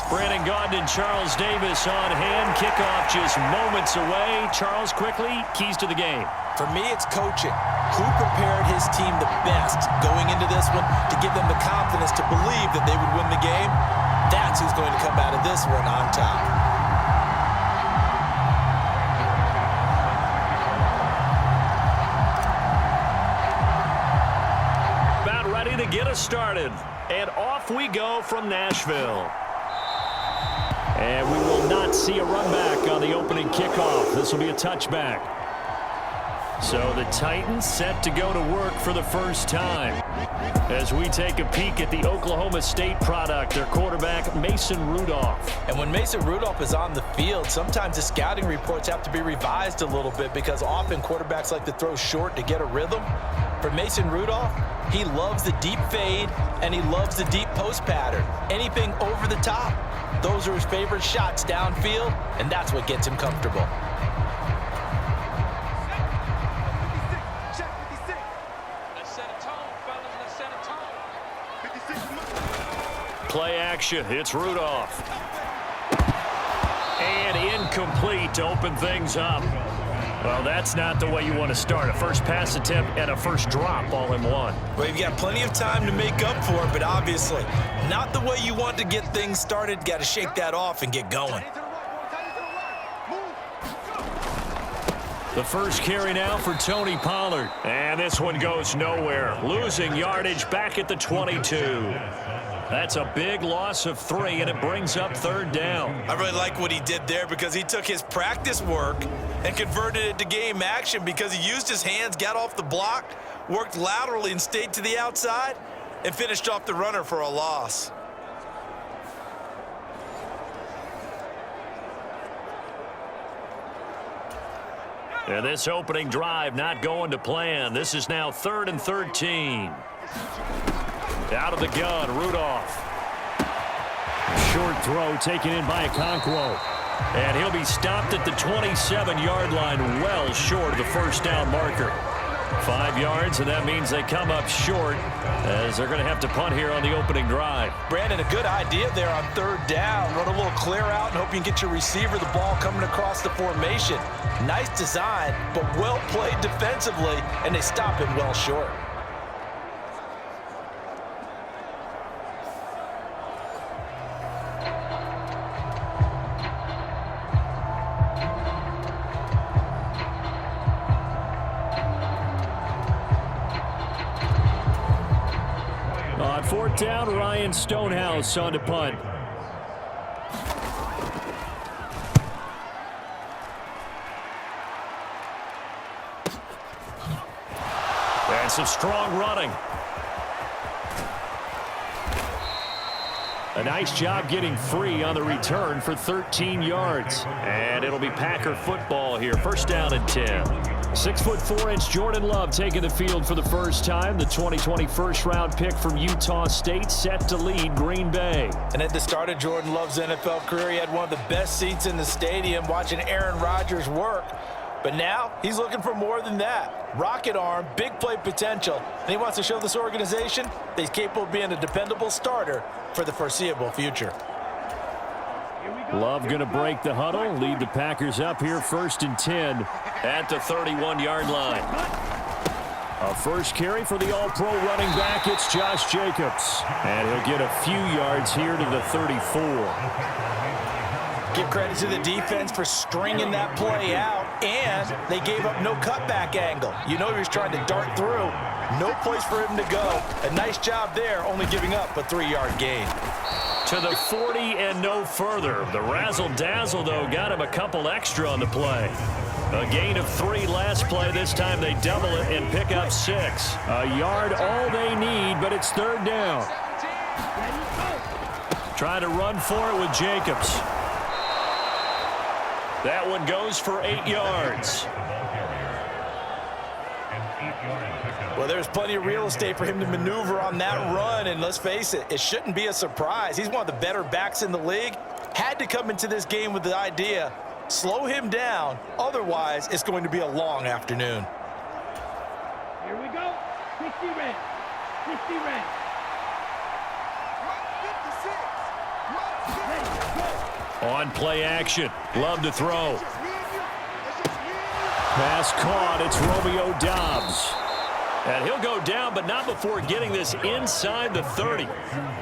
Brandon Gaudin and Charles Davis on hand. Kickoff just moments away. Charles, quickly, keys to the game. For me, it's coaching. Who prepared his team the best going into this one to give them the confidence to believe that they would win the game? That's who's going to come out of this one on top. About ready to get us started. And off we go from Nashville. And we will not see a run back on the opening kickoff. This will be a touchback. So the Titans set to go to work for the first time. As we take a peek at the Oklahoma State product, their quarterback, Mason Rudolph. And when Mason Rudolph is on the field, sometimes the scouting reports have to be revised a little bit because often quarterbacks like to throw short to get a rhythm. For Mason Rudolph, he loves the deep fade and he loves the deep post pattern. Anything over the top, those are his favorite shots downfield, and that's what gets him comfortable. Play action, it's Rudolph. And incomplete to open things up. Well, that's not the way you want to start. A first pass attempt and a first drop all in one. Well, you've got plenty of time to make up for it, but obviously not the way you want to get things started. Got to shake that off and get going. The first carry now for Tony Pollard. And this one goes nowhere. Losing yardage back at the 22. That's a big loss of 3, and it brings up third down. I really like what he did there because he took his practice work and converted it to game action because he used his hands, got off the block, worked laterally and stayed to the outside, and finished off the runner for a loss. And this opening drive not going to plan. This is now 3rd and 13. Out of the gun, Rudolph. Short throw taken in by Okonkwo. And he'll be stopped at the 27-yard line, well short of the first down marker. 5 yards, and that means they come up short as they're going to have to punt here on the opening drive. Brandon, a good idea there on 3rd down. Run a little clear out and hope you can get your receiver the ball coming across the formation. Nice design, but well played defensively, and they stop him well short. On 4th down, Ryan Stonehouse on to punt. And some strong running. A nice job getting free on the return for 13 yards. And it'll be Packer football here. First down and 10. 6'4" Jordan Love taking the field for the first time. The 2020 first-round pick from Utah State set to lead Green Bay. And at the start of Jordan Love's NFL career, he had one of the best seats in the stadium watching Aaron Rodgers work. But now he's looking for more than that. Rocket arm, big play potential, and he wants to show this organization that he's capable of being a dependable starter for the foreseeable future. Love going to break the huddle, lead the Packers up here 1st and 10 at the 31-yard line. A first carry for the all-pro running back, it's Josh Jacobs. And he'll get a few yards here to the 34. Give credit to the defense for stringing that play out, and they gave up no cutback angle. You know he was trying to dart through. No place for him to go. A nice job there, only giving up a 3-yard gain. To the 40 and no further. The razzle-dazzle, though, got him a couple extra on the play. A gain of 3 last play. This time they double it and pick up 6. A yard all they need, but it's 3rd down. Trying to run for it with Jacobs. That one goes for 8 yards. Well, there's plenty of real estate for him to maneuver on that run, and let's face it, it shouldn't be a surprise. He's one of the better backs in the league. Had to come into this game with the idea, slow him down, otherwise it's going to be a long afternoon. Here we go, 60 red, 60 red. 56, On play action. Love to throw. Pass caught. It's Romeo Doubs. And he'll go down, but not before getting this inside the 30.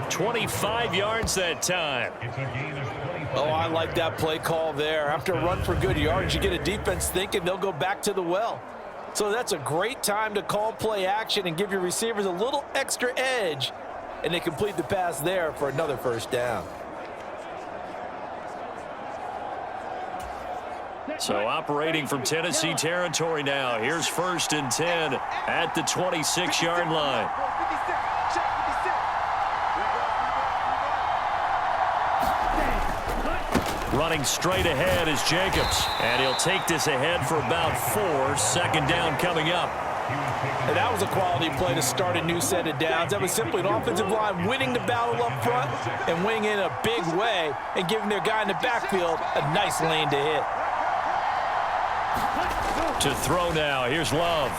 25 yards that time. Oh, I like that play call there. After a run for good yards, you get a defense thinking they'll go back to the well. So that's a great time to call play action and give your receivers a little extra edge. And they complete the pass there for another first down. So operating from Tennessee territory now. Here's 1st and 10 at the 26-yard line. Running straight ahead is Jacobs. And he'll take this ahead for about 4. Second down coming up. And that was a quality play to start a new set of downs. That was simply an offensive line winning the battle up front and winning in a big way and giving their guy in the backfield a nice lane to hit. To throw now. Here's Love.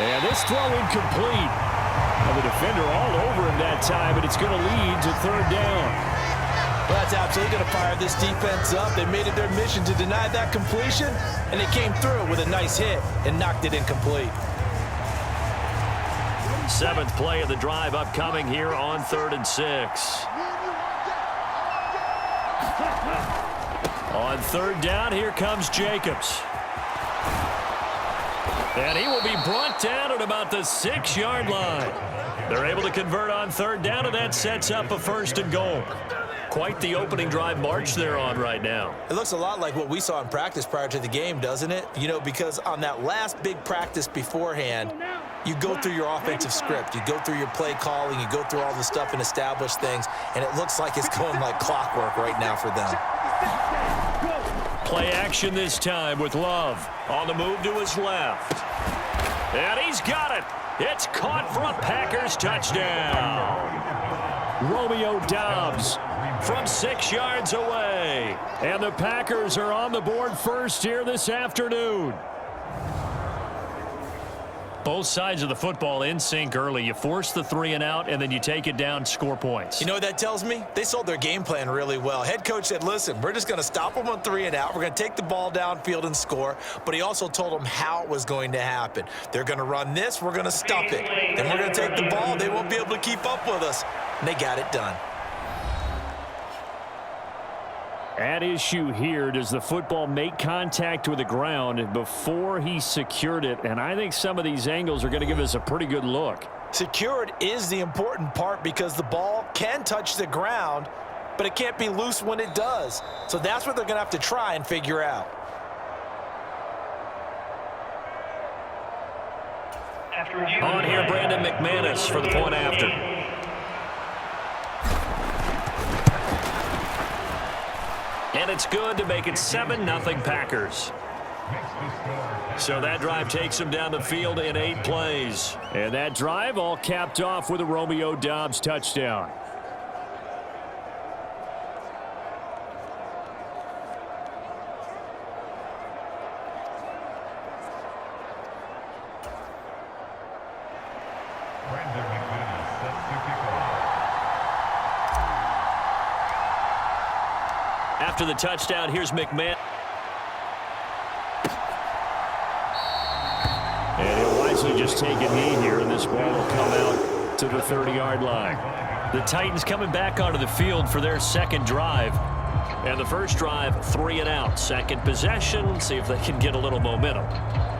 And this throw incomplete. Well, the defender all over him that time, but it's going to lead to 3rd down. Well, that's absolutely going to fire this defense up. They made it their mission to deny that completion, and they came through with a nice hit and knocked it incomplete. 7th play of the drive upcoming here on 3rd and 6. On 3rd down, here comes Jacobs. And he will be brought down at about the 6-yard line. They're able to convert on 3rd down, and that sets up a 1st and goal. Quite the opening drive march they're on right now. It looks a lot like what we saw in practice prior to the game, doesn't it? You know, because on that last big practice beforehand, you go through your offensive script. You go through your play calling. You go through all the stuff and establish things. And it looks like it's going like clockwork right now for them. Play action this time with Love. On the move to his left. And he's got it. It's caught for a Packers touchdown. Romeo Doubs from 6 yards away. And the Packers are on the board first here this afternoon. Both sides of the football in sync early. You force the 3 and out, and then you take it down, score points. You know what that tells me? They sold their game plan really well. Head coach said, listen, we're just going to stop them on 3 and out. We're going to take the ball downfield and score. But he also told them how it was going to happen. They're going to run this. We're going to stop it. Then we're going to take the ball. They won't be able to keep up with us. And they got it done. At issue here, does the football make contact with the ground before he secured it? And I think some of these angles are going to give us a pretty good look. Secured is the important part because the ball can touch the ground, but it can't be loose when it does. So that's what they're going to have to try and figure out. On here, Brandon McManus for the point after. And it's good to make it 7-0 Packers. So that drive takes them down the field in 8 plays. And that drive all capped off with a Romeo Doubs touchdown. After the touchdown, here's McMahon. And he'll wisely just take a knee here, and this ball will come out to the 30-yard line. The Titans coming back onto the field for their second drive. And the first drive, 3 and out. Second possession, see if they can get a little momentum.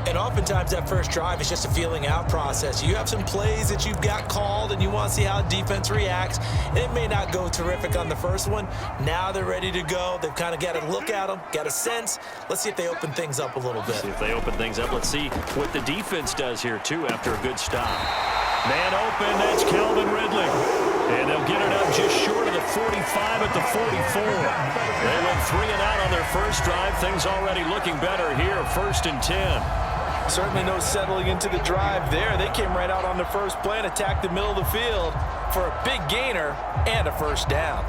And oftentimes that first drive is just a feeling out process. You have some plays that you've got called and you want to see how defense reacts. It may not go terrific on the first one. Now they're ready to go. They've kind of got to look at them, got a sense. Let's see if they open things up a little bit. See if they open things up. Let's see what the defense does here, too, after a good stop. Man open, that's Calvin Ridley. And they'll get it up just short of the 45 at the 44. They went 3 and out on their first drive. Things already looking better here, 1st and 10. Certainly no settling into the drive there. They came right out on the first play and attacked the middle of the field for a big gainer and a first down.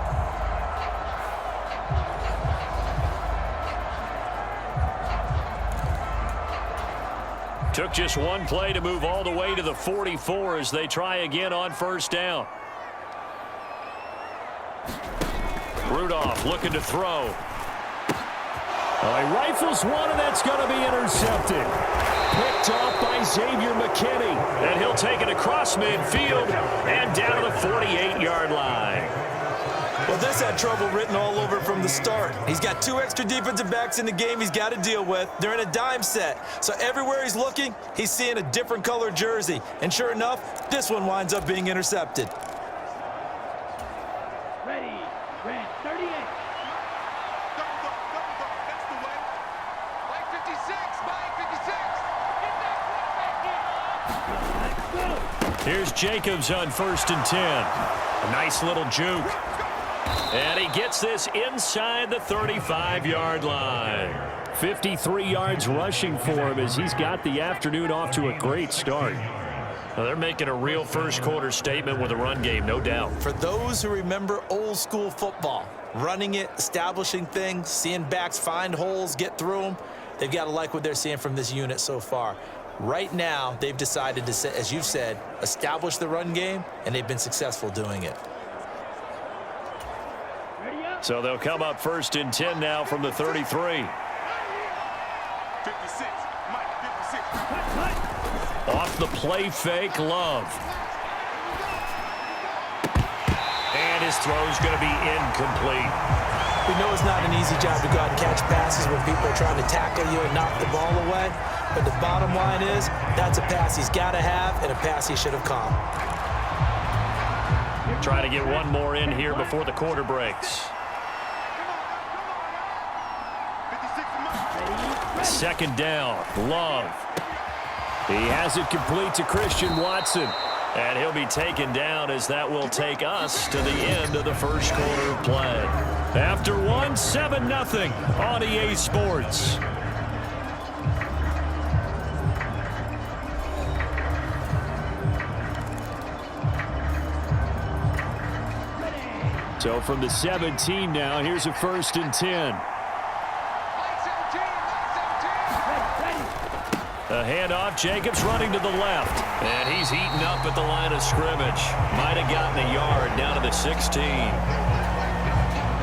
Took just one play to move all the way to the 44 as they try again on first down. Rudolph looking to throw. Oh, he rifles one, and that's going to be intercepted. Picked off by Xavier McKinney. And he'll take it across midfield and down to the 48-yard line. Well, this had trouble written all over from the start. He's got 2 extra defensive backs in the game he's got to deal with. They're in a dime set. So everywhere he's looking, he's seeing a different color jersey. And sure enough, this one winds up being intercepted. Ready, red 38. That's the way. White 56, Mike 56. Get that Let's go. Here's Jacobs on 1st and 10. A nice little juke. And he gets this inside the 35-yard line. 53 yards rushing for him as he's got the afternoon off to a great start. Well, they're making a real first-quarter statement with a run game, no doubt. For those who remember old-school football, running it, establishing things, seeing backs find holes, get through them, they've got to like what they're seeing from this unit so far. Right now, they've decided to, as you've said, establish the run game, and they've been successful doing it. So they'll come up 1st and 10 now from the 33. 56, Mike 56. Off the play fake, Love. And his throw's going to be incomplete. We know it's not an easy job to go out and catch passes when people are trying to tackle you and knock the ball away. But the bottom line is, that's a pass he's got to have and a pass he should have caught. Try to get one more in here before the quarter breaks. 2nd down, Love. He has it complete to Christian Watson. And he'll be taken down as that will take us to the end of the first quarter of play. After one, 7-0 on EA Sports. So from the 17 now, here's a 1st and 10. A handoff, Jacobs running to the left. And he's eaten up at the line of scrimmage. Might have gotten a yard down to the 16.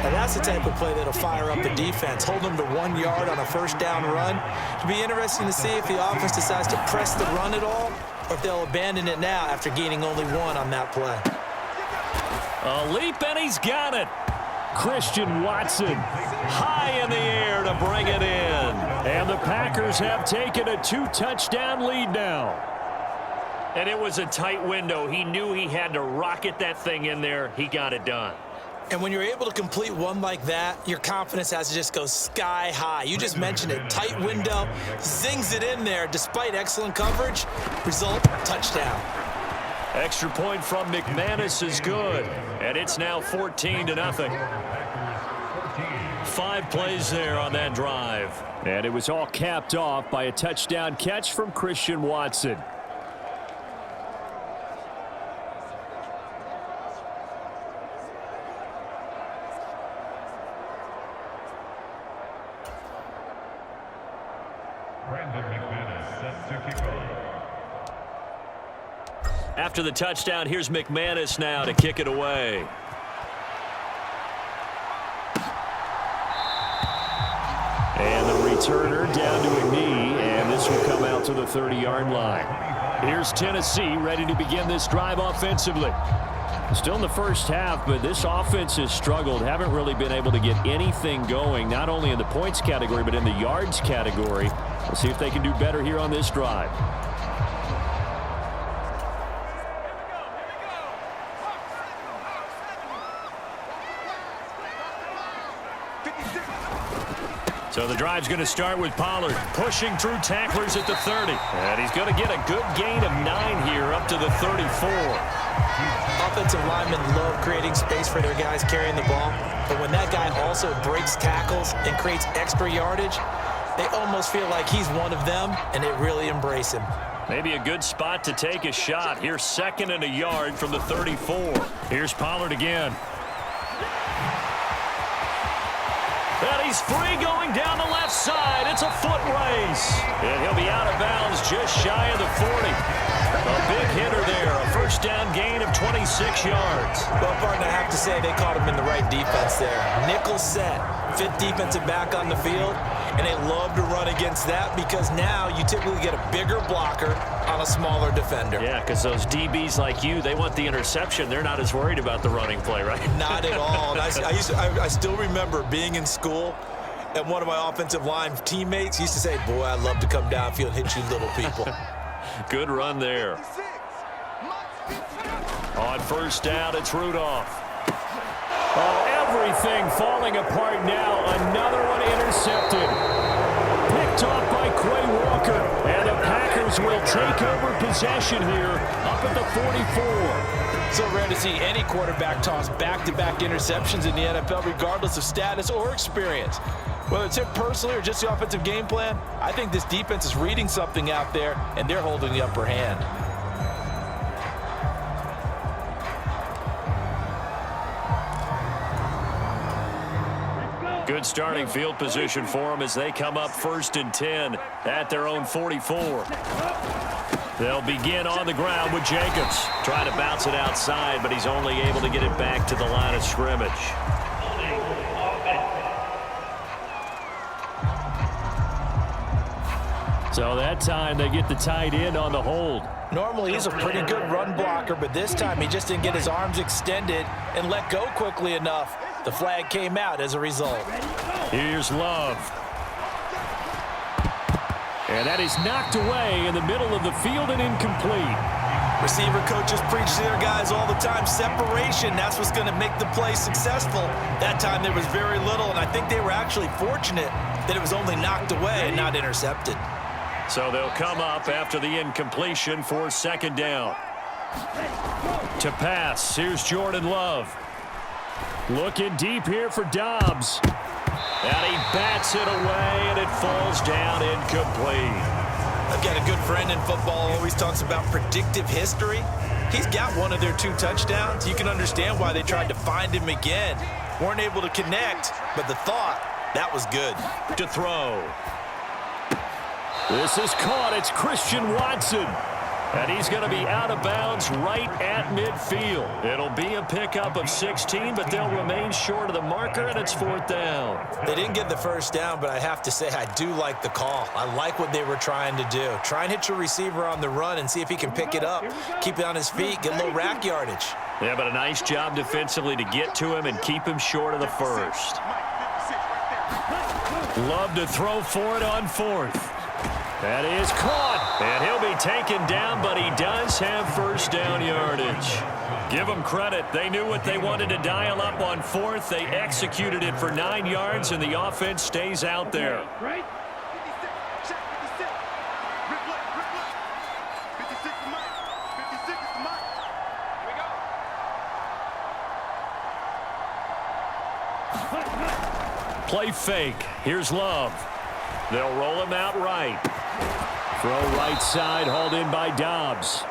And that's the type of play that'll fire up the defense. Hold them to 1 yard on a 1st down run. It'll be interesting to see if the offense decides to press the run at all, or if they'll abandon it now after gaining only 1 on that play. A leap, and he's got it. Christian Watson high in the air to bring it in. And the Packers have taken a 2-touchdown lead now. And it was a tight window. He knew he had to rocket that thing in there. He got it done. And when you're able to complete one like that, your confidence has to just go sky high. You just mentioned it. Tight window, zings it in there despite excellent coverage. Result, touchdown. Extra point from McManus is good. And it's now 14-0. 5 plays there on that drive. And it was all capped off by a touchdown catch from Christian Watson. After the touchdown, here's McManus now to kick it away. And the returner down to a knee, and this will come out to the 30-yard line. Here's Tennessee ready to begin this drive offensively. Still in the first half, but this offense has struggled. Haven't really been able to get anything going, not only in the points category, but in the yards category. We'll see if they can do better here on this drive. So the drive's going to start with Pollard pushing through tacklers at the 30. And he's going to get a good gain of 9 here up to the 34. Offensive linemen love creating space for their guys carrying the ball. But when that guy also breaks tackles and creates extra yardage, they almost feel like he's one of them, and they really embrace him. Maybe a good spot to take a shot. Here's 2nd and a yard from the 34. Here's Pollard again. And he's free going down the left side. It's a foot race. And he'll be out of bounds just shy of the 40. A big hitter there. A first down gain of 26 yards. Well, partner, I have to say they caught him in the right defense there. Nickel set, fifth defensive back on the field, and they love to run against that because now you typically get a bigger blocker on a smaller defender. Yeah, because those DBs like you, they want the interception. They're not as worried about the running play, right? Not at all. And I still remember being in school, and one of my offensive line teammates used to say, boy, I'd love to come downfield and hit you little people. Good run there. On first down, it's Rudolph. Oh, everything falling apart now. Another one intercepted. Picked off by Quay Walker. And the Packers will take over possession here up at the 44. So rare to see any quarterback toss back-to-back interceptions in the NFL, regardless of status or experience. Whether it's him personally or just the offensive game plan, I think this defense is reading something out there, and they're holding the upper hand. Good starting field position for them as they come up 1st and 10 at their own 44. They'll begin on the ground with Jacobs. Trying to bounce it outside, but he's only able to get it back to the line of scrimmage. So that time they get the tight end on the hold. Normally he's a pretty good run blocker, but this time he just didn't get his arms extended and let go quickly enough. The flag came out as a result. Here's Love. And that is knocked away in the middle of the field and incomplete. Receiver coaches preach to their guys all the time. Separation, that's what's going to make the play successful. That time there was very little, and I think they were actually fortunate that it was only knocked away and not intercepted. So they'll come up after the incompletion for 2nd down. To pass, here's Jordan Love. Looking deep here for Dobbs. And he bats it away, and it falls down incomplete. I've got a good friend in football, always talks about predictive history. He's got one of their 2 touchdowns. You can understand why they tried to find him again. Weren't able to connect, but the thought, that was good. To throw. This is caught. It's Christian Watson. And he's going to be out of bounds right at midfield. It'll be a pickup of 16, but they'll remain short of the marker, and it's 4th down. They didn't get the first down, but I have to say I do like the call. I like what they were trying to do. Try and hit your receiver on the run and see if he can pick it up. Keep it on his feet, get a little rack yardage. Yeah, but a nice job defensively to get to him and keep him short of the first. Love to throw for it on 4th. That is caught, and he'll be taken down, but he does have first down yardage. Give them credit. They knew what they wanted to dial up on 4th. They executed it for 9 yards, and the offense stays out there. Right? 56, check 56. Replay, replay. 56 is mine. 56 is mine. Here we go. Play fake. Here's Love. They'll roll him out right. Throw right side, hauled in by Dobbs.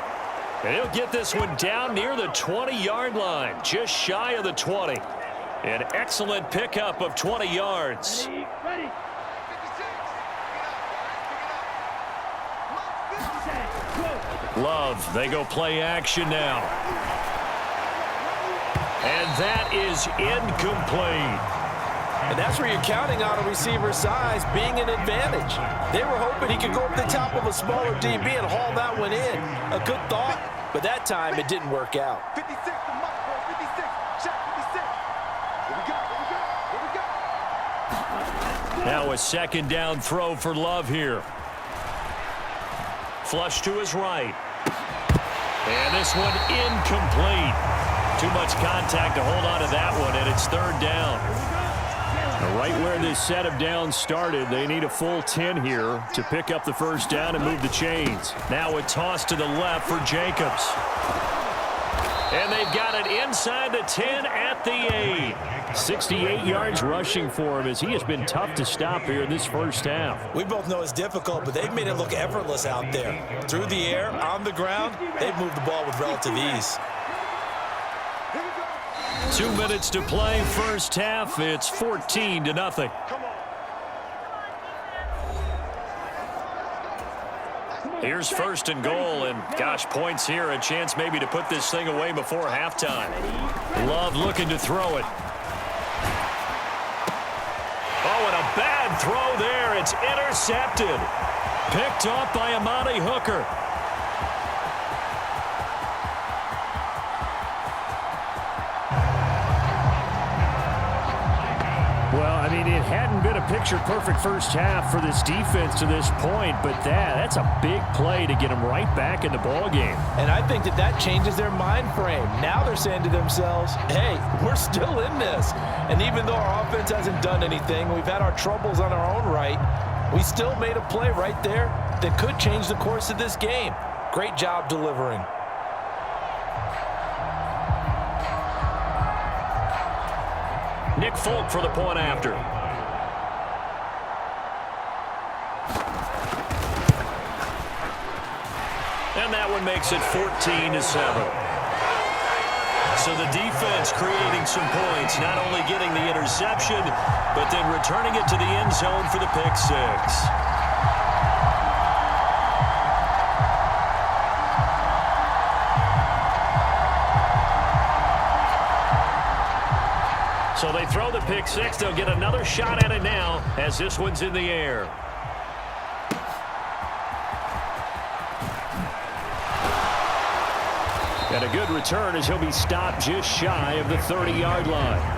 And he'll get this one down near the 20-yard line, just shy of the 20. An excellent pickup of 20 yards. Ready? 56. Love, they go play action now. And that is incomplete. And that's where you're counting on a receiver's size being an advantage. They were hoping he could go up the top of a smaller DB and haul that one in. A good thought, but that time it didn't work out. 56 the mark, bro. 56. Check 56. Here we go. Here we go. Here we go. Now a 2nd down throw for Love here. Flush to his right. And this one incomplete. Too much contact to hold on to that one, and it's 3rd down. Right where this set of downs started, they need a full 10 here to pick up the first down and move the chains. Now a toss to the left for Jacobs. And they've got it inside the 10 at the 8. 68 yards rushing for him as he has been tough to stop here in this first half. We both know it's difficult, but they've made it look effortless out there. Through the air, on the ground, they've moved the ball with relative ease. 2 minutes to play first half. It's 14-0. Here's first and goal, and gosh, points here. A chance maybe to put this thing away before halftime. Love looking to throw it. Oh, and a bad throw there. It's intercepted. Picked off by Amani Hooker. Well, I mean, it hadn't been a picture-perfect first half for this defense to this point, but that's a big play to get them right back in the ballgame. And I think that changes their mind frame. Now they're saying to themselves, hey, we're still in this. And even though our offense hasn't done anything, we've had our troubles on our own right, we still made a play right there that could change the course of this game. Great job delivering. Nick Folk for the point after. And that one makes it 14-7. So the defense creating some points, not only getting the interception, but then returning it to the end zone for the pick six. So they throw the pick six. They'll get another shot at it now as this one's in the air. And a good return as he'll be stopped just shy of the 30-yard line.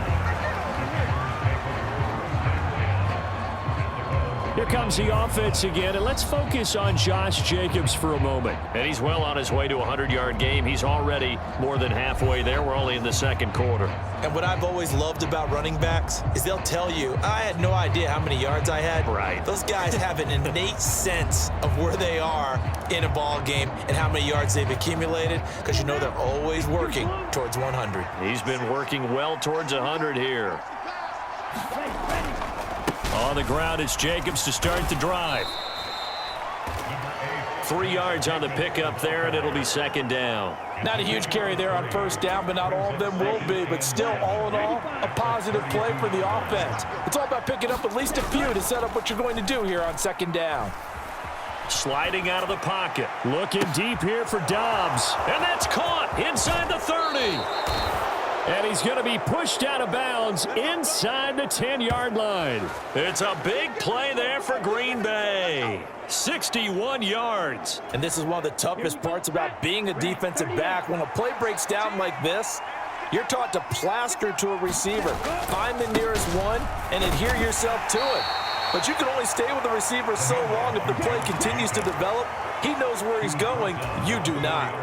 Here comes the offense again, and let's focus on Josh Jacobs for a moment. And he's well on his way to a 100-yard game. He's already more than halfway there. We're only in the second quarter. And what I've always loved about running backs is they'll tell you, I had no idea how many yards I had. Right. Those guys have an innate sense of where they are in a ball game and how many yards they've accumulated, because you know they're always working towards 100. He's been working well towards 100 here. On the ground, it's Jacobs to start the drive. 3 yards on the pickup there, and it'll be second down. Not a huge carry there on first down, but not all of them will be. But still, all in all, a positive play for the offense. It's all about picking up at least a few to set up what you're going to do here on second down. Sliding out of the pocket. Looking deep here for Dobbs. And that's caught inside the 30. And he's going to be pushed out of bounds inside the 10-yard line. It's a big play there for Green Bay. 61 yards. And this is one of the toughest parts about being a defensive back. When a play breaks down like this, you're taught to plaster to a receiver. Find the nearest one and adhere yourself to it. But you can only stay with the receiver so long if the play continues to develop. He knows where he's going. You do not.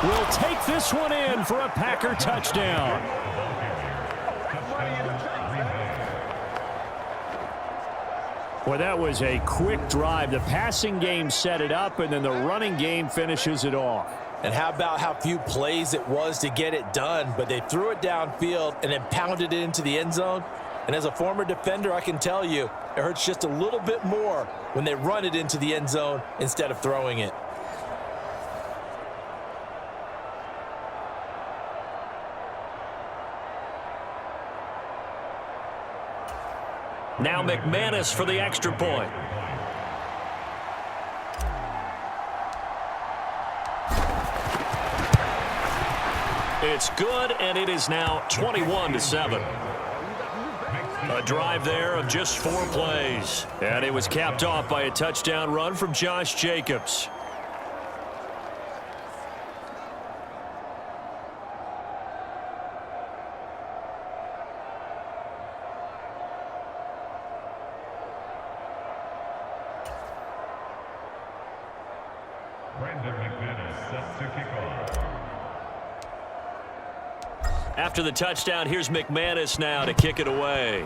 Will take this one in for a Packer touchdown. Well, that was a quick drive. The passing game set it up, and then the running game finishes it off. And how about how few plays it was to get it done, but they threw it downfield and then pounded it into the end zone. And as a former defender, I can tell you, it hurts just a little bit more when they run it into the end zone instead of throwing it. Now McManus for the extra point. It's good, and it is now 21-7. A drive there of just 4 plays. And it was capped off by a touchdown run from Josh Jacobs. After the touchdown, here's McManus now to kick it away.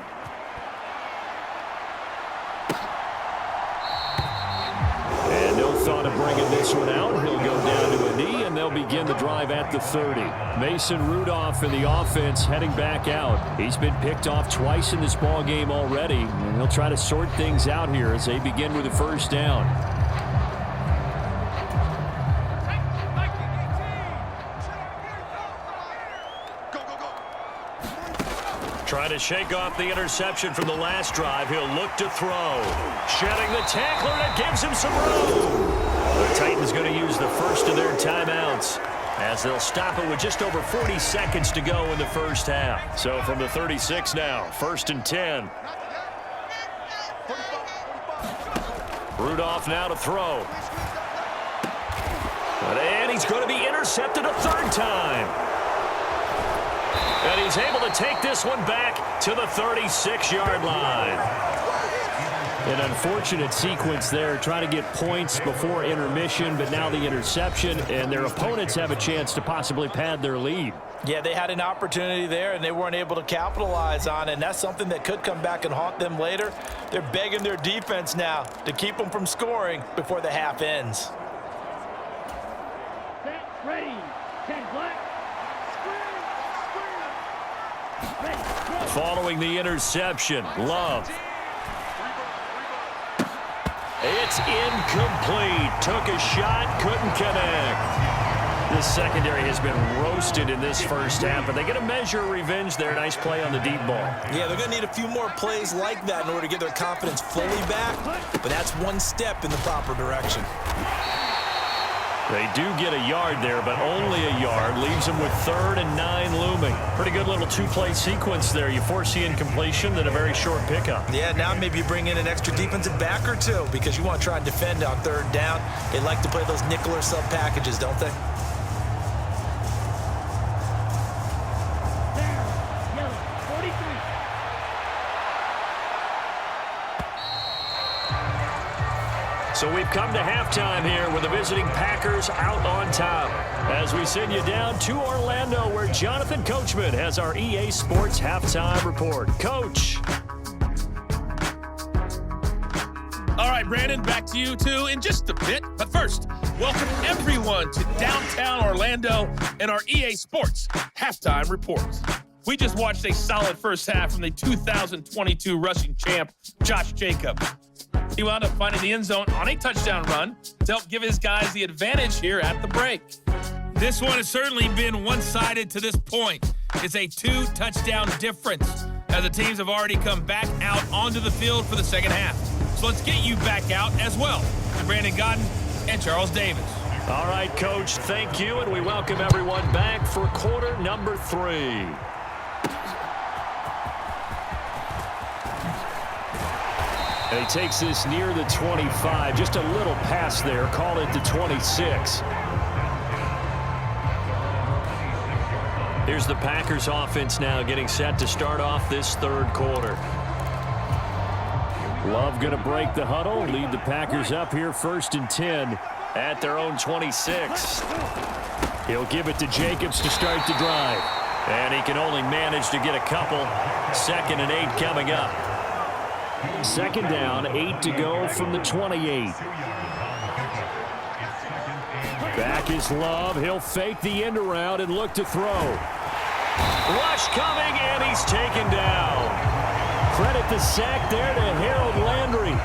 And no thought of bringing this one out. He'll go down to a knee, and they'll begin the drive at the 30. Mason Rudolph in the offense heading back out. He's been picked off twice in this ball game already, and he'll try to sort things out here as they begin with a first down. Trying to shake off the interception from the last drive. He'll look to throw. Shedding the tackler, and it gives him some room. The Titans going to use the first of their timeouts, as they'll stop it with just over 40 seconds to go in the first half. So from the 36 now, 1st and 10. Rudolph now to throw. And he's going to be intercepted a third time. And he's able to take this one back to the 36-yard line. An unfortunate sequence there, trying to get points before intermission, but now the interception, and their opponents have a chance to possibly pad their lead. Yeah, they had an opportunity there, and they weren't able to capitalize on it, and that's something that could come back and haunt them later. They're begging their defense now to keep them from scoring before the half ends. Set, ready, 10 black. Following the interception, Love. It's incomplete. Took a shot, couldn't connect. This secondary has been roasted in this first half, but they get a measure of revenge there. Nice play on the deep ball. Yeah, they're going to need a few more plays like that in order to get their confidence fully back, but that's one step in the proper direction. They do get a yard there, but only a yard. Leaves them with 3rd and 9 looming. Pretty good little two-play sequence there. You force the incompletion, then a very short pickup. Yeah, now maybe you bring in an extra defensive back or two because you want to try and defend on 3rd down. They like to play those nickel or sub packages, don't they? So we've come to halftime here with the visiting Packers out on top. As we send you down to Orlando, where Jonathan Coachman has our EA Sports halftime report. Coach. All right, Brandon, back to you two in just a bit. But first, welcome everyone to downtown Orlando and our EA Sports halftime report. We just watched a solid first half from the 2022 rushing champ, Josh Jacobs. He wound up finding the end zone on a touchdown run to help give his guys the advantage here at the break. This one has certainly been one-sided to this point. It's a 2-touchdown difference as the teams have already come back out onto the field for the second half. So let's get you back out as well. Brandon Godden and Charles Davis. All right, Coach, thank you, and we welcome everyone back for quarter number 3. And he takes this near the 25. Just a little pass there. Call it the 26. Here's the Packers offense now getting set to start off this third quarter. Love going to break the huddle, lead the Packers up here 1st and 10 at their own 26. He'll give it to Jacobs to start the drive. And he can only manage to get a couple. 2nd and 8 coming up. 2nd down, 8 to go from the 28. Back is Love. He'll fake the end around and look to throw. Rush coming, and he's taken down. Credit the sack there to Harold Landry.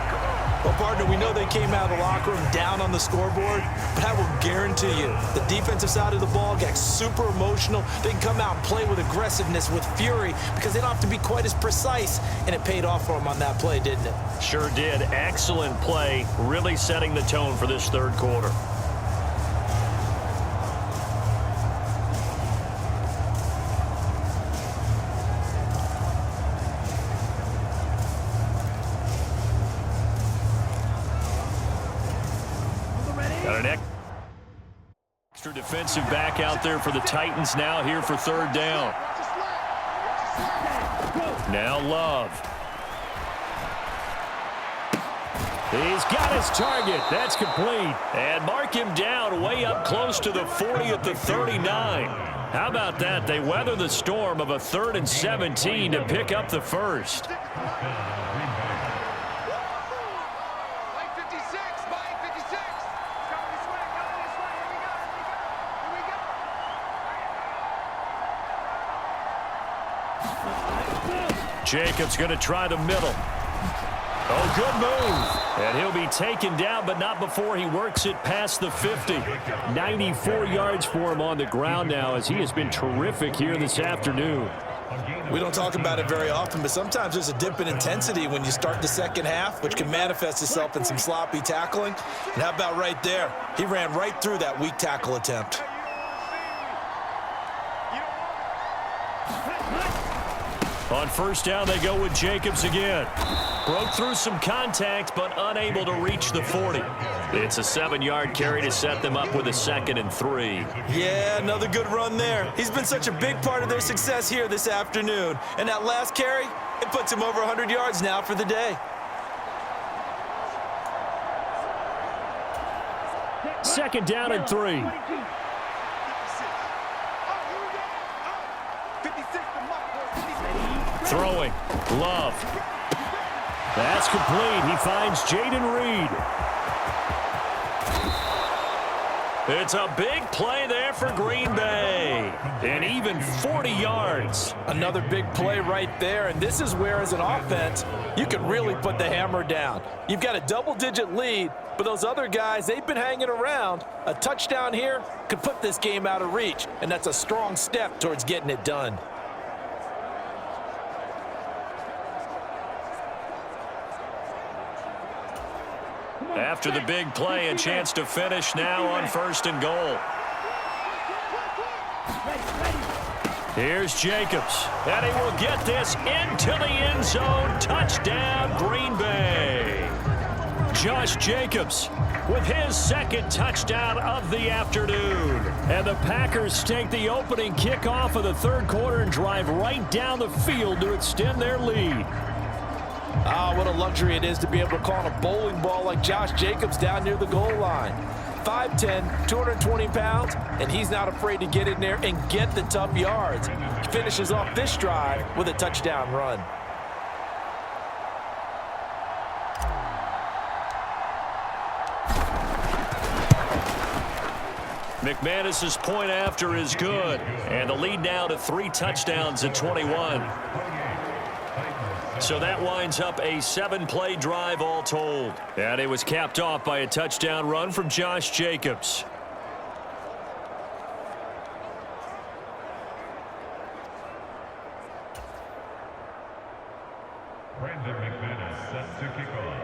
Well, partner, we know they came out of the locker room down on the scoreboard, but I will guarantee you the defensive side of the ball got super emotional. They can come out and play with aggressiveness, with fury, because they don't have to be quite as precise, and it paid off for them on that play, didn't it? Sure did. Excellent play, really setting the tone for this third quarter. Extra defensive back out there for the Titans now here for 3rd down. Now Love. He's got his target. That's complete. And mark him down way up close to the 40 at the 39. How about that? They weather the storm of a 3rd and 17 to pick up the first. Jacobs going to try the middle. Oh, good move. And he'll be taken down, but not before he works it past the 50. 94 yards for him on the ground now, as he has been terrific here this afternoon. We don't talk about it very often, but sometimes there's a dip in intensity when you start the second half, which can manifest itself in some sloppy tackling. And how about right there? He ran right through that weak tackle attempt. On first down, they go with Jacobs again. Broke through some contact, but unable to reach the 40. It's a 7-yard carry to set them up with a 2nd and 3. Yeah, another good run there. He's been such a big part of their success here this afternoon. And that last carry, it puts him over 100 yards now for the day. Second down and 3. Throwing. Love. That's complete. He finds Jaden Reed. It's a big play there for Green Bay. And even 40 yards. Another big play right there. And this is where, as an offense, you can really put the hammer down. You've got a double-digit lead, but those other guys, they've been hanging around. A touchdown here could put this game out of reach, and that's a strong step towards getting it done. After the big play, a chance to finish now on 1st and goal. Here's Jacobs, and he will get this into the end zone. Touchdown, Green Bay. Josh Jacobs with his 2nd touchdown of the afternoon. And the Packers take the opening kickoff of the 3rd quarter and drive right down the field to extend their lead. Ah, what a luxury it is to be able to call on a bowling ball like Josh Jacobs down near the goal line. 5'10", 220 pounds, and he's not afraid to get in there and get the tough yards. He finishes off this drive with a touchdown run. McManus's point after is good, and the lead now to 3 touchdowns at 21. So that winds up a 7-play drive all told. And it was capped off by a touchdown run from Josh Jacobs. Brandon McManus set to kick off.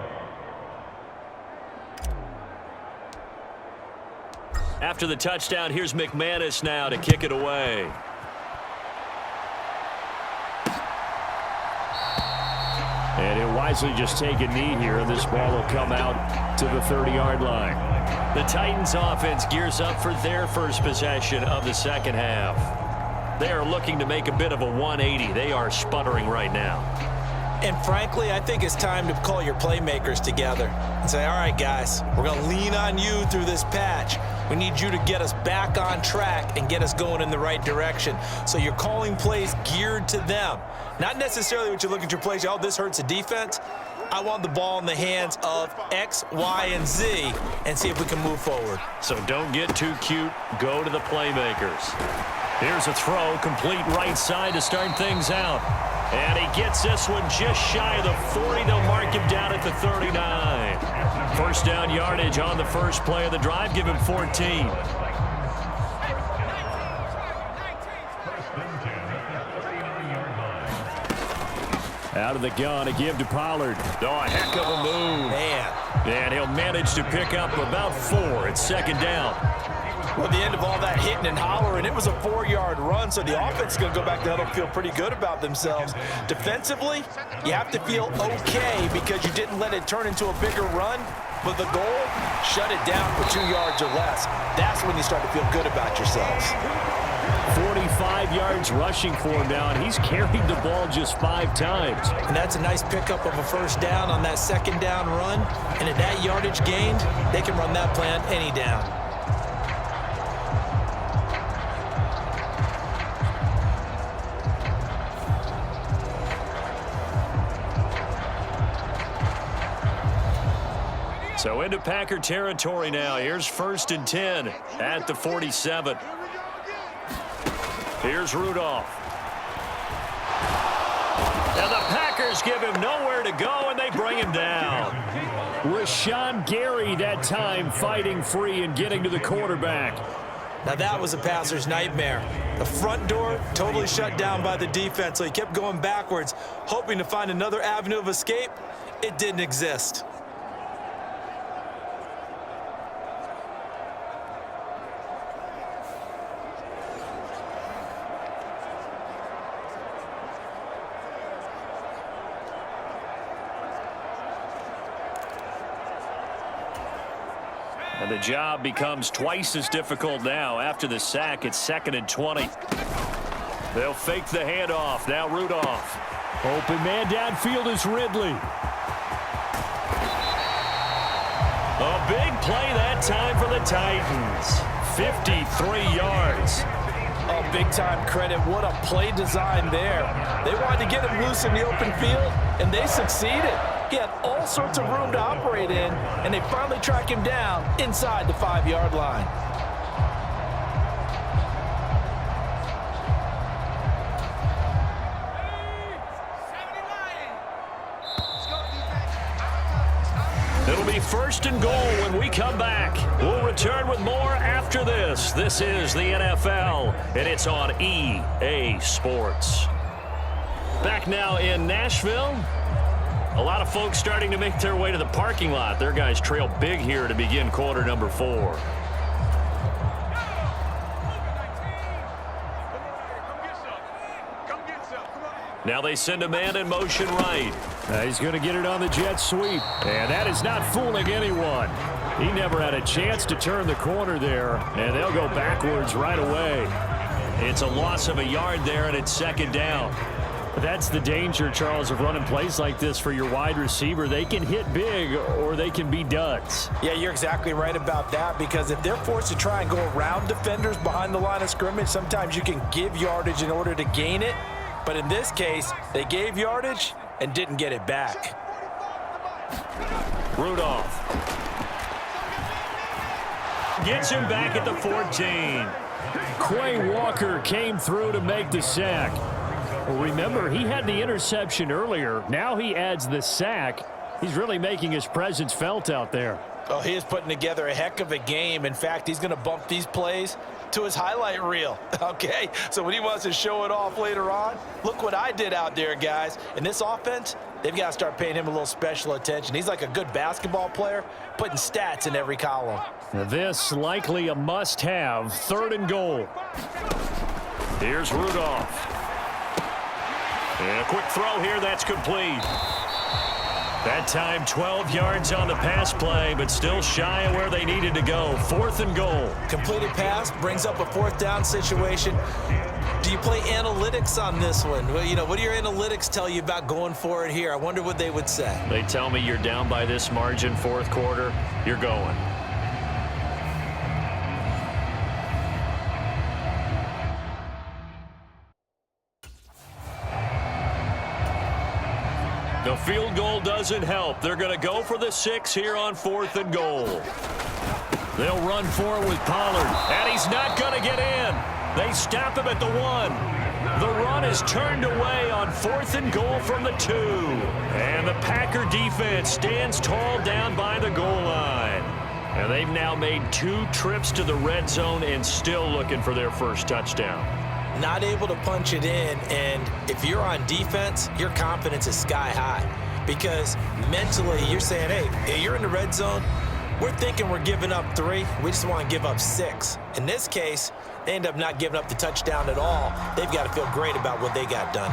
After the touchdown, here's McManus now to kick it away. And he'll wisely just take a knee here, and this ball will come out to the 30-yard line. The Titans offense gears up for their first possession of the second half. They are looking to make a bit of a 180. They are sputtering right now. And frankly, I think it's time to call your playmakers together and say, all right, guys, we're going to lean on you through this patch. We need you to get us back on track and get us going in the right direction. So you're calling plays geared to them. Not necessarily what you look at your plays, oh, this hurts the defense. I want the ball in the hands of X, Y, and Z and see if we can move forward. So don't get too cute. Go to the playmakers. Here's a throw, complete right side to start things out. And he gets this one just shy of the 40. They'll mark him down at the 39. First down yardage on the first play of the drive. Give him 14. Out of the gun to give to Pollard. Oh, a heck of a move. Man. And he'll manage to pick up about 4 at 2nd down. Well, at the end of all that hitting and hollering, it was a 4-yard run, so the offense is going to go back to huddle and feel pretty good about themselves. Defensively, you have to feel okay because you didn't let it turn into a bigger run, but the goal, shut it down for 2 yards or less. That's when you start to feel good about yourselves. 45 yards rushing for him now, and he's carried the ball just 5 times. And that's a nice pickup of a first down on that 2nd down run. And at that yardage gained, they can run that play on any down. So into Packer territory now. Here's 1st and 10 at the 47. Here's Rudolph. And the Packers give him nowhere to go, and they bring him down. Rashawn Gary that time fighting free and getting to the quarterback. Now that was a passer's nightmare. The front door totally shut down by the defense, so he kept going backwards, hoping to find another avenue of escape. It didn't exist. And the job becomes twice as difficult now. After the sack, it's 2nd and 20. They'll fake the handoff. Now Rudolph. Open man downfield is Ridley. A big play that time for the Titans. 53 yards. Oh, big-time credit. What a play design there. They wanted to get him loose in the open field, and they succeeded. He had all sorts of room to operate in, and they finally track him down inside the 5-yard line. It'll be 1st and goal when we come back. We'll return with more after this. This is the NFL, and it's on EA Sports. Back now in Nashville. A lot of folks starting to make their way to the parking lot. Their guys trail big here to begin quarter number 4. Now they send a man in motion right. He's going to get it on the jet sweep. And that is not fooling anyone. He never had a chance to turn the corner there. And they'll go backwards right away. It's a loss of a yard there, and it's 2nd down. That's the danger, Charles, of running plays like this for your wide receiver. They can hit big or they can be duds. Yeah, you're exactly right about that, because if they're forced to try and go around defenders behind the line of scrimmage, sometimes you can give yardage in order to gain it. But in this case, they gave yardage and didn't get it back. Rudolph gets him back at the 14. Quay Walker came through to make the sack. Well, remember, he had the interception earlier. Now he adds the sack. He's really making his presence felt out there. Oh, he is putting together a heck of a game. In fact, he's going to bump these plays to his highlight reel. Okay, so when he wants to show it off later on, look what I did out there, guys. In this offense, they've got to start paying him a little special attention. He's like a good basketball player, putting stats in every column. Now this likely a must-have. 3rd and goal. Here's Rudolph. And a quick throw here, that's complete. That time 12 yards on the pass play, but still shy of where they needed to go. 4th and goal. Completed pass brings up a 4th down situation. Do you play analytics on this one? Well, you know, what do your analytics tell you about going for it here? I wonder what they would say. They tell me you're down by this margin, 4th quarter, you're going. The field goal doesn't help. They're going to go for the 6 here on 4th and goal. They'll run for it with Pollard, and he's not going to get in. They stop him at the 1. The run is turned away on 4th and goal from the 2. And the Packer defense stands tall down by the goal line. And they've now made 2 trips to the red zone and still looking for their first touchdown. Not able to punch it in, and if you're on defense, your confidence is sky high, because mentally you're saying, hey, you're in the red zone, we're thinking we're giving up 3, we just want to give up 6. In this case, they end up not giving up the touchdown at all. They've got to feel great about what they got done.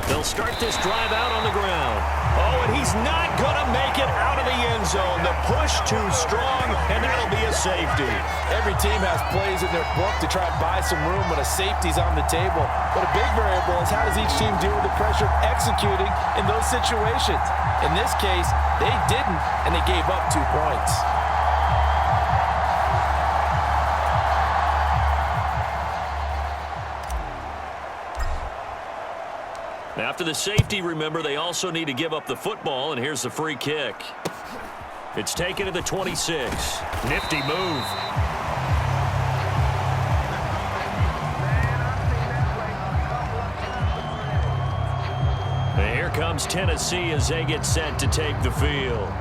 They'll start this drive out on the ground. Oh, and he's not going to make it out of the end zone. The push too strong, and that'll be a safety. Every team has plays in their book to try and buy some room when a safety's on the table. But a big variable is how does each team deal with the pressure of executing in those situations. In this case, they didn't, and they gave up 2 points. After the safety, remember, they also need to give up the football, and here's the free kick. It's taken to the 26. Nifty move. And here comes Tennessee as they get set to take the field.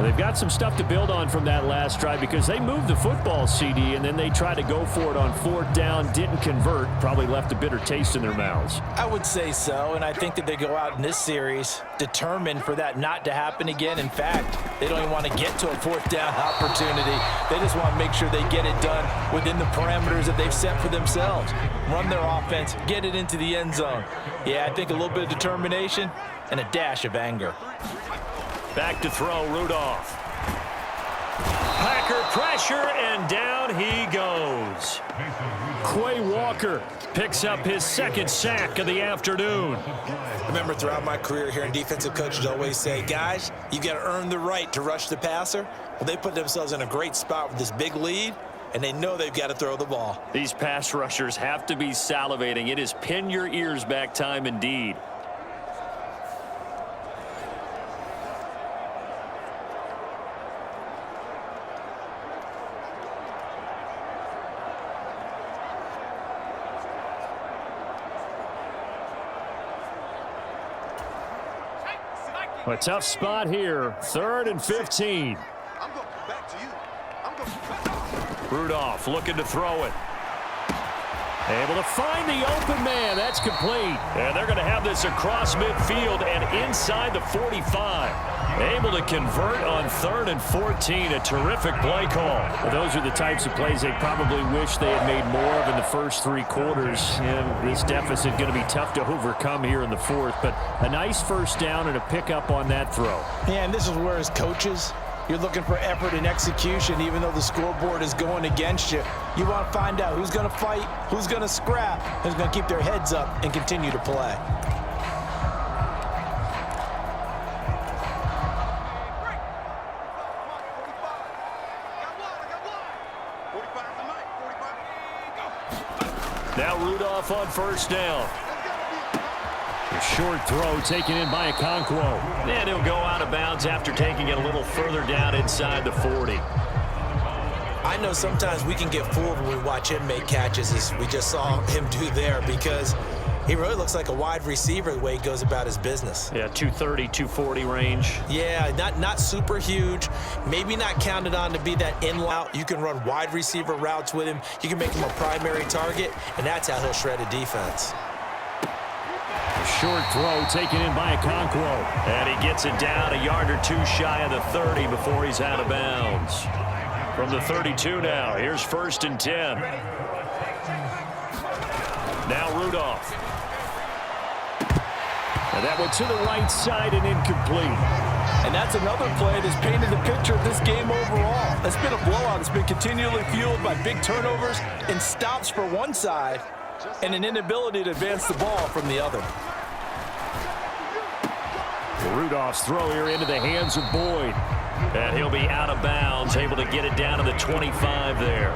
They've got some stuff to build on from that last drive because they moved the football, CD, and then they tried to go for it on 4th down, didn't convert, probably left a bitter taste in their mouths. I would say so, and I think that they go out in this series determined for that not to happen again. In fact, they don't even want to get to a 4th down opportunity. They just want to make sure they get it done within the parameters that they've set for themselves. Run their offense, get it into the end zone. Yeah, I think a little bit of determination and a dash of anger. Back to throw, Rudolph. Packer pressure, and down he goes. Quay Walker picks up his 2nd sack of the afternoon. Remember, throughout my career here in defensive coaches always say, guys, you got to earn the right to rush the passer. Well, they put themselves in a great spot with this big lead, and they know they've got to throw the ball. These pass rushers have to be salivating. It is pin your ears back time indeed. A tough spot here. 3rd and 15. I'm going back to you. I'm going. Rudolph looking to throw it. Able to find the open man. That's complete. And they're going to have this across midfield and inside the 45. Able to convert on 3rd and 14. A terrific play call. Well, those are the types of plays they probably wish they had made more of in the first 3 quarters. And this deficit going to be tough to overcome here in the 4th. But a nice 1st down and a pickup on that throw. Yeah, and this is where, as coaches, you're looking for effort and execution, even though the scoreboard is going against you. You want to find out who's going to fight, who's going to scrap, who's going to keep their heads up and continue to play. Now Rudolph on 1st down. A short throw taken in by Okonkwo. And he'll go out of bounds after taking it a little further down inside the 40. I know sometimes we can get fooled when we watch him make catches, as we just saw him do there, because he really looks like a wide receiver the way he goes about his business. Yeah, 230, 240 range. Yeah, not super huge. Maybe not counted on to be that in route. You can run wide receiver routes with him. You can make him a primary target, and that's how he'll shred a defense. A short throw taken in by Okonkwo. And he gets it down a yard or 2 shy of the 30 before he's out of bounds. From the 32 now, here's 1st and 10. Now Rudolph. And that went to the right side and incomplete. And that's another play that's painted the picture of this game overall. It's been a blowout. It's been continually fueled by big turnovers and stops for one side and an inability to advance the ball from the other. Rudolph's throw here into the hands of Boyd. And he'll be out of bounds, able to get it down to the 25 there.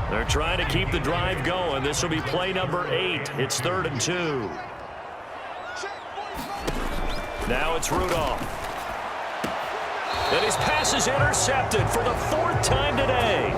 They're trying to keep the drive going. This will be play number 8. It's 3rd and 2. Now it's Rudolph. And his pass is intercepted for the 4th time today.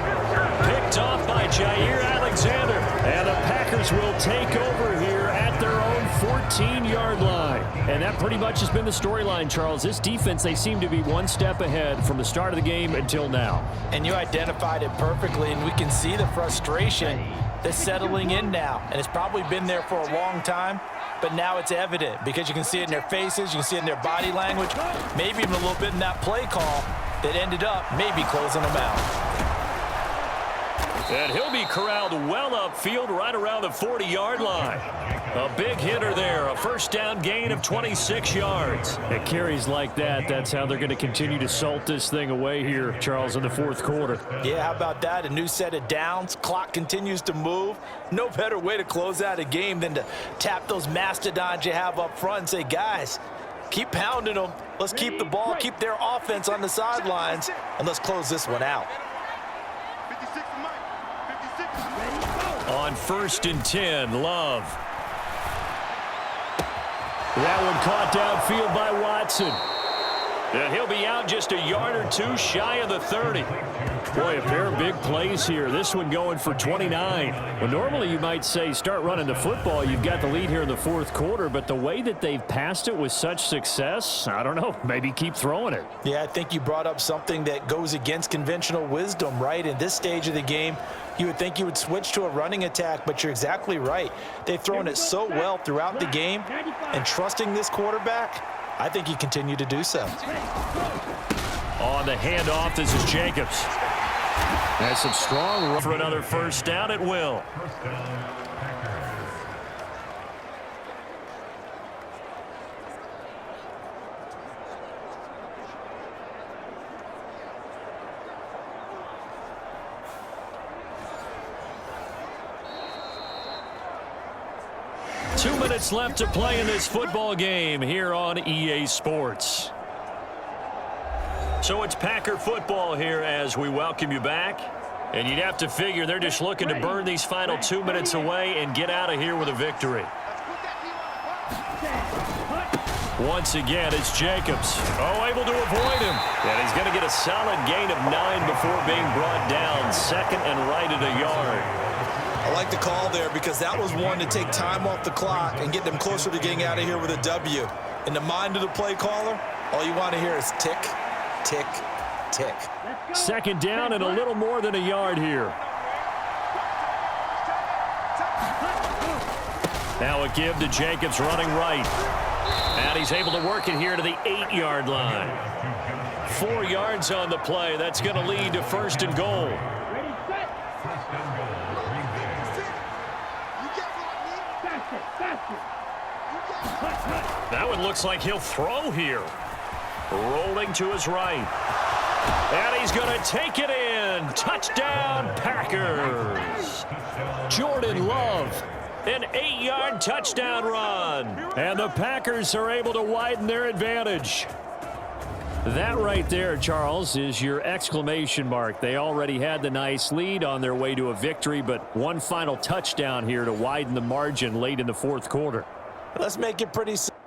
Picked off by Jair Alexander. And the Packers will take over here at their own 14-yard line. And that pretty much has been the storyline, Charles. This defense, they seem to be one step ahead from the start of the game until now. And you identified it perfectly, and we can see the frustration that's settling in now. And it's probably been there for a long time, but now it's evident because you can see it in their faces, you can see it in their body language, maybe even a little bit in that play call that ended up maybe closing them out. And he'll be corralled well upfield right around the 40-yard line. A big hitter there, a 1st down gain of 26 yards. At carries like that, that's how they're going to continue to salt this thing away here, Charles, in the 4th quarter. Yeah, how about that? A new set of downs. Clock continues to move. No better way to close out a game than to tap those mastodons you have up front and say, guys, keep pounding them. Let's keep the ball, keep their offense on the sidelines, and let's close this one out. 56 Mike. 56. On 1st and 10, Love. That one caught downfield by Watson. And he'll be out just a yard or two shy of the 30. Boy, a pair of big plays here. This one going for 29. Well, normally you might say start running the football. You've got the lead here in the fourth quarter, but the way that they've passed it with such success, I don't know, maybe keep throwing it. Yeah, I think you brought up something that goes against conventional wisdom, right? In this stage of the game, you would think you would switch to a running attack, but you're exactly right. They've thrown it so well throughout the game, and trusting this quarterback, I think you continue to do so. On the handoff, this is Jacobs. That's some strong run for another first down at will. Two minutes left to play in this football game here on EA Sports. So it's Packer football here as we welcome you back. And you'd have to figure they're just looking to burn these final 2 minutes away and get out of here with a victory. Once again, it's Jacobs. Oh, able to avoid him. And he's going to get a solid gain of 9 before being brought down. Second and right at a yard. I like the call there because that was one to take time off the clock and get them closer to getting out of here with a W. In the mind of the play caller, all you want to hear is tick, tick, tick. Second down and a little more than a yard here. Now a give to Jacobs running right. And he's able to work it here to the 8-yard line. 4 yards on the play. That's going to lead to first and goal. That one looks like he'll throw here. Rolling to his right. And he's going to take it in. Touchdown, Packers. Jordan Love, an 8-yard touchdown run. And the Packers are able to widen their advantage. That right there, Charles, is your exclamation mark. They already had the nice lead on their way to a victory, but one final touchdown here to widen the margin late in the fourth quarter. Let's make it pretty simple.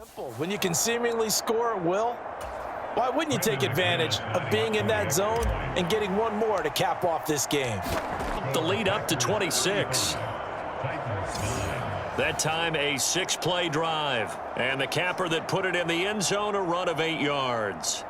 Simple. When you can seemingly score at will, why wouldn't you take advantage of being in that zone and getting one more to cap off this game? The lead up to 26. That time a 6-play drive. And the capper that put it in the end zone, a run of 8 yards.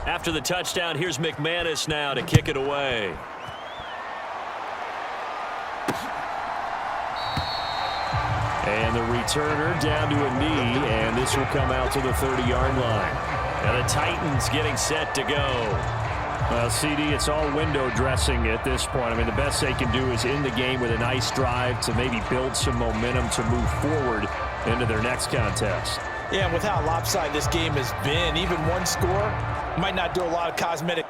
After the touchdown, here's McManus now to kick it away. And the returner down to a knee, and this will come out to the 30-yard line. And the Titans getting set to go. Well, CD, it's all window dressing at this point. I mean, the best they can do is end the game with a nice drive to maybe build some momentum to move forward into their next contest. Yeah, and with how lopsided this game has been, even one score might not do a lot of cosmetic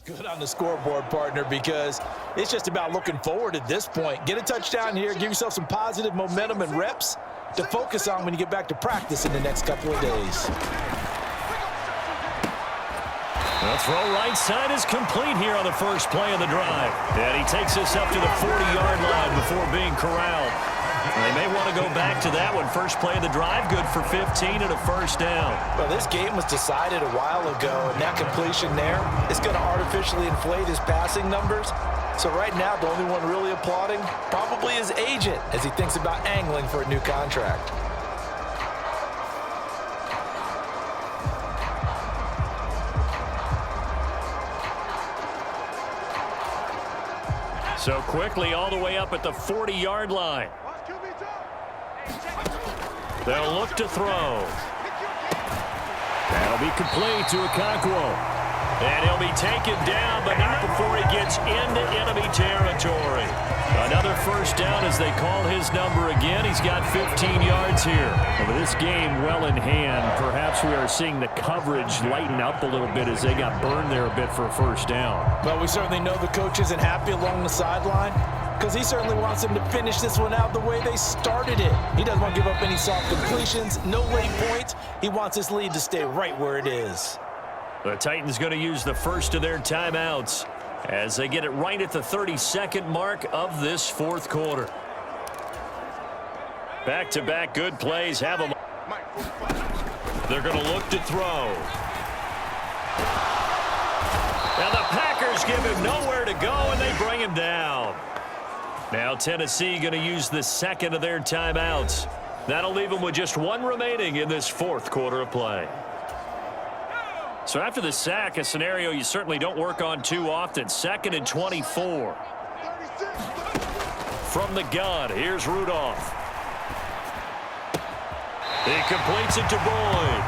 good on the scoreboard, partner, because it's just about looking forward at this point. Get a touchdown here, give yourself some positive momentum and reps to focus on when you get back to practice in the next couple of days. The throw right side is complete here on the first play of the drive. And he takes us up to the 40-yard line before being corralled. They may want to go back to that one. First play of the drive, good for 15 and a first down. Well, this game was decided a while ago, and that completion there is going to artificially inflate his passing numbers. So right now, the only one really applauding probably his agent as he thinks about angling for a new contract. So quickly all the way up at the 40-yard line. They'll look to throw. That'll be complete to Okonkwo. And he'll be taken down, but not before he gets into enemy territory. Another first down as they call his number again. He's got 15 yards here. With this game well in hand, perhaps we are seeing the coverage lighten up a little bit as they got burned there a bit for a first down. Well, we certainly know the coach isn't happy along the sideline because he certainly wants them to finish this one out the way they started it. He doesn't want to give up any soft completions, no late points. He wants his lead to stay right where it is. The Titans going to use the first of their timeouts as they get it right at the 32nd mark of this fourth quarter. Back-to-back good plays have them. They're going to look to throw. Now the Packers give him nowhere to go, and they bring him down. Now Tennessee going to use the second of their timeouts. That'll leave them with just one remaining in this fourth quarter of play. So after the sack, a scenario you certainly don't work on too often. 2nd and 24. From the gun, here's Rudolph. He completes it to Boyd.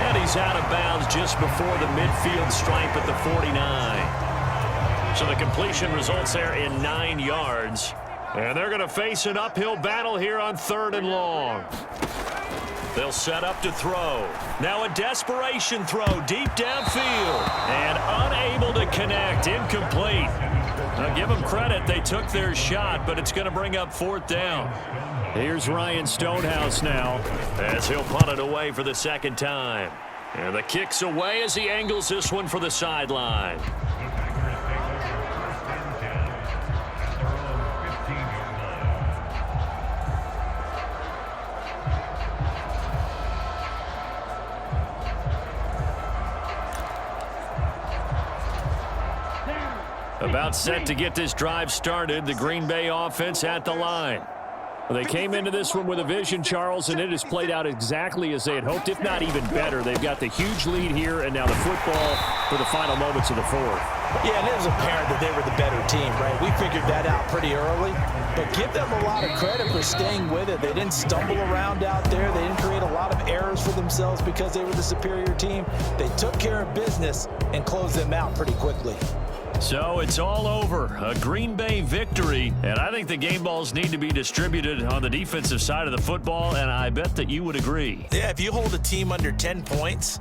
And he's out of bounds just before the midfield stripe at the 49. So the completion results there in 9 yards. And they're going to face an uphill battle here on 3rd and long. They'll set up to throw. Now a desperation throw deep downfield. And unable to connect. Incomplete. Now give them credit. They took their shot, but it's going to bring up 4th down. Here's Ryan Stonehouse now as he'll punt it away for the second time. And the kick's away as he angles this one for the sideline. About set to get this drive started, the Green Bay offense at the line. Well, they came into this one with a vision, Charles, and it has played out exactly as they had hoped, if not even better. They've got the huge lead here, and now the football for the final moments of the fourth. Yeah, and it was apparent that they were the better team, right? We figured that out pretty early, but give them a lot of credit for staying with it. They didn't stumble around out there. They didn't create a lot of errors for themselves because they were the superior team. They took care of business and closed them out pretty quickly. So it's all over. A Green Bay victory. And I think the game balls need to be distributed on the defensive side of the football, and I bet that you would agree. Yeah, if you hold a team under 10 points,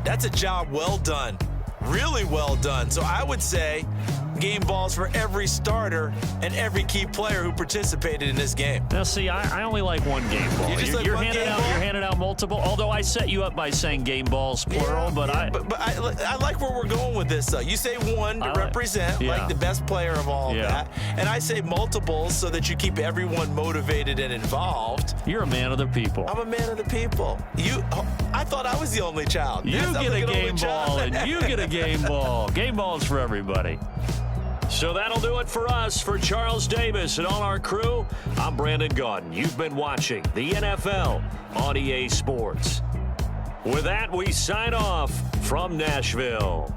that's a job well done. Really well done. So I would say game balls for every starter and every key player who participated in this game. Now, see, I only like one game ball. You're handing out multiple, although I set you up by saying game balls, plural, yeah, but I like where we're going with this, though. You say one to represent, like the best player of all that, and I say multiples so that you keep everyone motivated and involved. You're a man of the people. I'm a man of the people. I thought I was the only child. You get a game ball, and you get a game ball. Game balls for everybody. So that'll do it for us. For Charles Davis and all our crew, I'm Brandon Gaudin. You've been watching the NFL on EA Sports. With that, we sign off from Nashville.